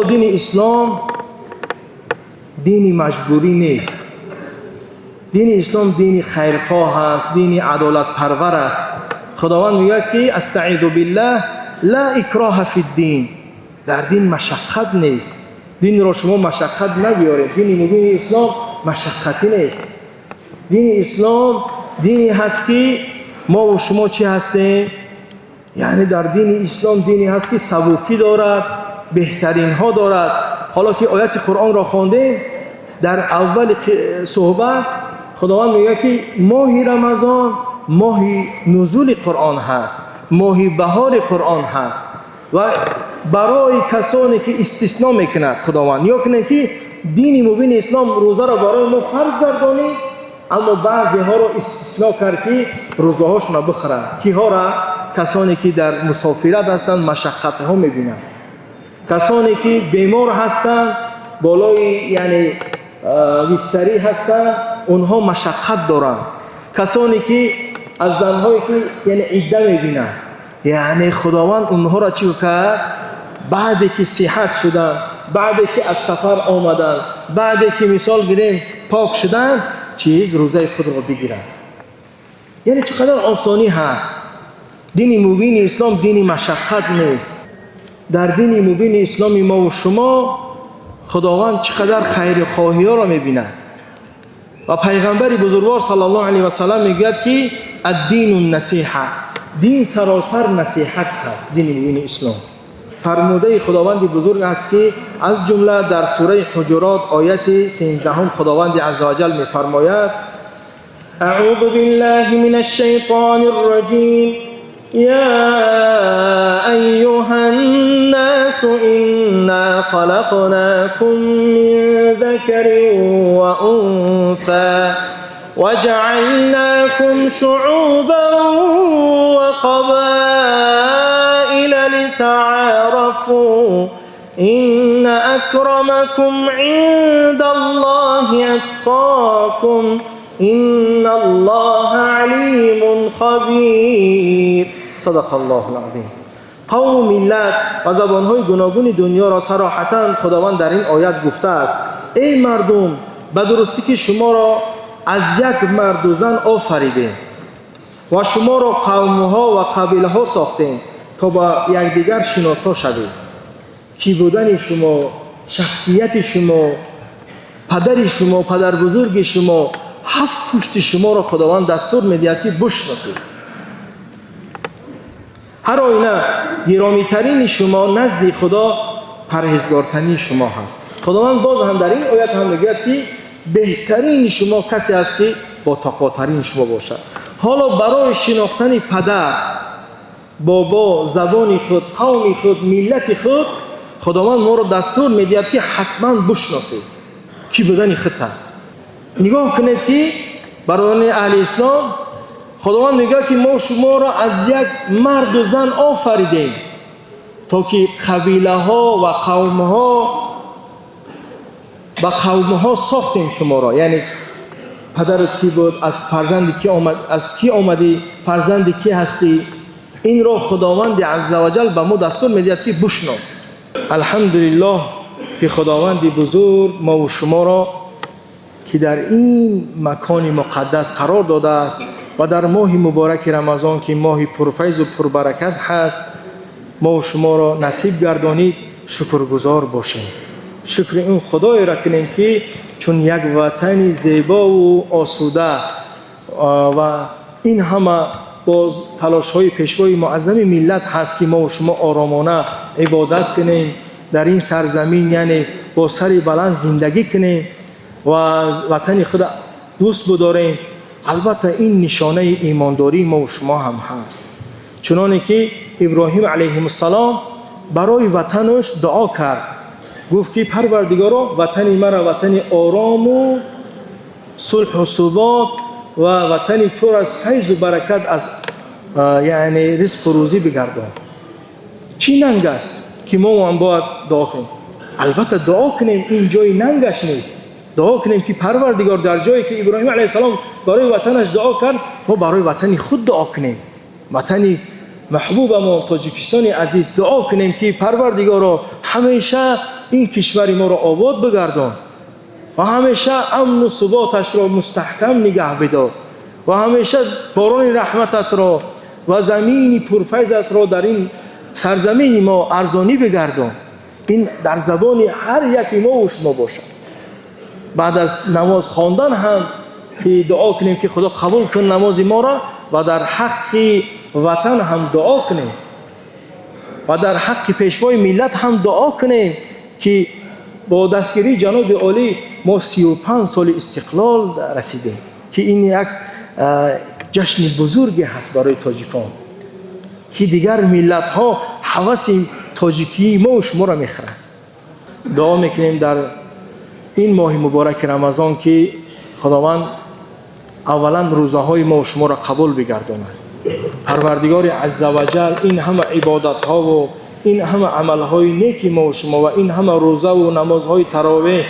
دین اسلام دین مجبوری نیست. دین اسلام دین خیرخواه است، دین عدالت پرور است. خداوند میگه که استعیذ بالله لا اکراه فی الدین. در دین مشقت نیست. دین را شما مشقت نبیارید. دین اسلام مشقتی نیست. دین اسلام دینی هست که ما و شما چی هستیم؟ یعنی در دین اسلام دینی هست که سبوکی دارد، بهترین ها دارد. حالا که آیت قرآن را خواندیم در اول صحبت، خداوند میگه که ماه رمضان ماه نزول قرآن هست، ماه بهار قرآن هست و برای کسانی که استثناء میکند خداوند یا کنه که دین مبین اسلام روزه را برای ما فرض گردانید، اما بعضی ها را استثناء کرد که روزه هاشون را بخورند. کی ها را؟ کسانی که در مسافرت هستند مشقت ها میبینند، کسانی که بیمار هستند بالای یعنی ویسری هستند اونها مشقت دارند، کسانی که از زنهایی که یعنی عده میبینند، یعنی خداوند اونها را چی کرد؟ بعدی که صحت شدن، بعدی که از سفر آمدن، بعدی که مثال گیریم پاک شدن، چیز روزه خود را بگیرند. یعنی چقدر آسانی هست. دین مبین اسلام دین مشقت نیست. در دین مبین اسلام ما و شما خداوند چقدر خیر خواهی ها را میبیند و پیغمبر بزرگوار صلی الله علیه و سلم میگه که الدین النصیحه، دین سراسر نصیحت هست. دین مبین اسلام فرموده خداوند بزرگ است که از جمله در سوره حجرات آیت 13 خداوند عزوجل میفرماید اعوذ بالله من الشیطان الرجیم یا ایها الناس انا خلقناكم من ذكر وانثى وجعلناكم شعوبا وقبائل لتعارفوا إن أكرمكم عند الله أتقاكم إن الله عليم خبير. صدق الله العظیم. قوم و ملت و زبانهای گوناگون دنیا را صراحتاً خداوند در این آیت گفته است ای مردم به درستی که شما را از یک مرد و زن آفریدیم و شما را قومها و قبیله ها ساختیم تا با یکدیگر شناسا شوید. کی بودن شما، شخصیت شما، پدر شما، پدر بزرگ شما، هفت پشت شما را خداوند دستور می‌دهد که بشناسید. هر آینه گرامی ترین شما نزد خدا پرهیزگارترین شما هست. خداوند باز هم در این آیت هم میگه که بهترین شما کسی است که با تقواترین شما باشد. حالا برای شناختن پدر، بابا، زبان خود، قوم خود، ملت خود، خداوند ما رو دستور میدهد که حتما بشناسید کی بودن خودت. نگاه کنید که برای اهل اسلام خداوند میگه که ما شما را از یک مرد و زن آفریدیم تا که قبیله ها و قوم ها ساختیم شما را. یعنی پدرت کی بود، از فرزند کی آمد، از کی آمدی، فرزند کی هستی، این را خداوند عزوجل به ما دستور میدهد که بشناس. الحمدلله که خداوند بزرگ ما و شما را که در این مکان مقدس قرار داده است و در ماه مبارک رمضان که ماه پرفیض و پربرکت هست ما و شما را نصیب گردانید شکرگزار باشیم. شکر این خدای را کنیم که چون یک وطن زیبا و آسوده و این همه باز تلاش های پیشوای معظم ملت هست که ما و شما آرامانه عبادت کنیم در این سرزمین، یعنی با سر بلند زندگی کنیم و وطن خود دوست بداریم. البته این نشانه ایمانداری ما و شما هم هست. چنانه که ابراهیم علیه السلام برای وطنش دعا کرد، گفت که پروردگارا وطن مرا وطن آرام و صلح و ثبات و وطنی پر از فیض و برکت از یعنی رزق و روزی بگردان. چی ننگ است که ما هم باید دعا کنیم؟ البته دعا کنیم، این جای ننگش نیست. دعا کنیم که پروردگار در جایی که ابراهیم علیه السلام برای وطنش دعا کرد ما برای وطن خود دعا کنیم. وطن محبوب ما تاجیکستان عزیز دعا کنیم که پروردگارا همیشه این کشور ما را آباد بگردان و همیشه امن و ثباتش را مستحکم نگه بدار و همیشه باران رحمتت را و زمین پرفیضت را در این سرزمین ما ارزانی بگردان. این در زبان هر یکی ما و شما باشد. بعد از نماز خواندن هم که دعا کنیم که خدا قبول کن نماز ما را و در حق وطن هم دعا کنیم و در حق پیشوای ملت هم دعا کنیم که با دستگیری جناب عالی ما 35 سال استقلال رسیدیم که این یک جشن بزرگی هست برای تاجیکان که دیگر ملت ها هوس تاجیکی ما و شما را میخورند. دعا میکنیم در این ماه مبارک رمضان که خداوند اولا روزه های ما و شما را قبول بگرداند. پروردگار عزوجل این همه عبادت ها و این همه عمل های نیکی ما و شما و این همه روزه و نماز های تراویح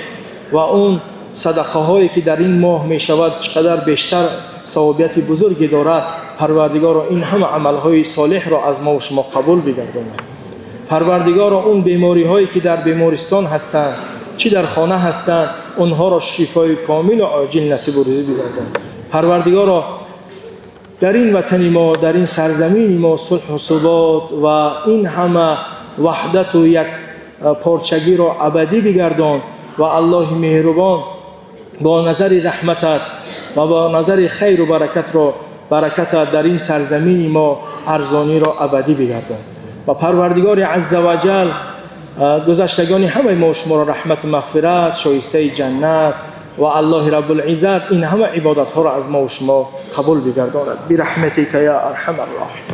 و اون صدقه هایی که در این ماه می شود چقدر بیشتر ثوابیت بزرگی دارد. پروردگار این همه عمل های صالح را از ما و شما قبول بگرداند. پروردگار اون بیماری هایی که در بیمارستان هستند چی در خانه هستند اونها را شفای کامل و عاجل نصیب و روزی بگرداند. پروردگار در این وطن ما در این سرزمین ما صلح و ثبات و این همه وحدت و یک پارچگی را ابدی بگردان و الله مهربان با نظر رحمتت و با نظر خیر و برکت در این سرزمین ما ارزانی را ابدی بگردان. و پروردگار عزوجل گذشتگان همه ما شما را رحمت و مغفرت شایسته جنت و الله رب العزت این همه عبادت ها را از ما و شما قبول بگرداند برحمتک یا ارحم الراحمین.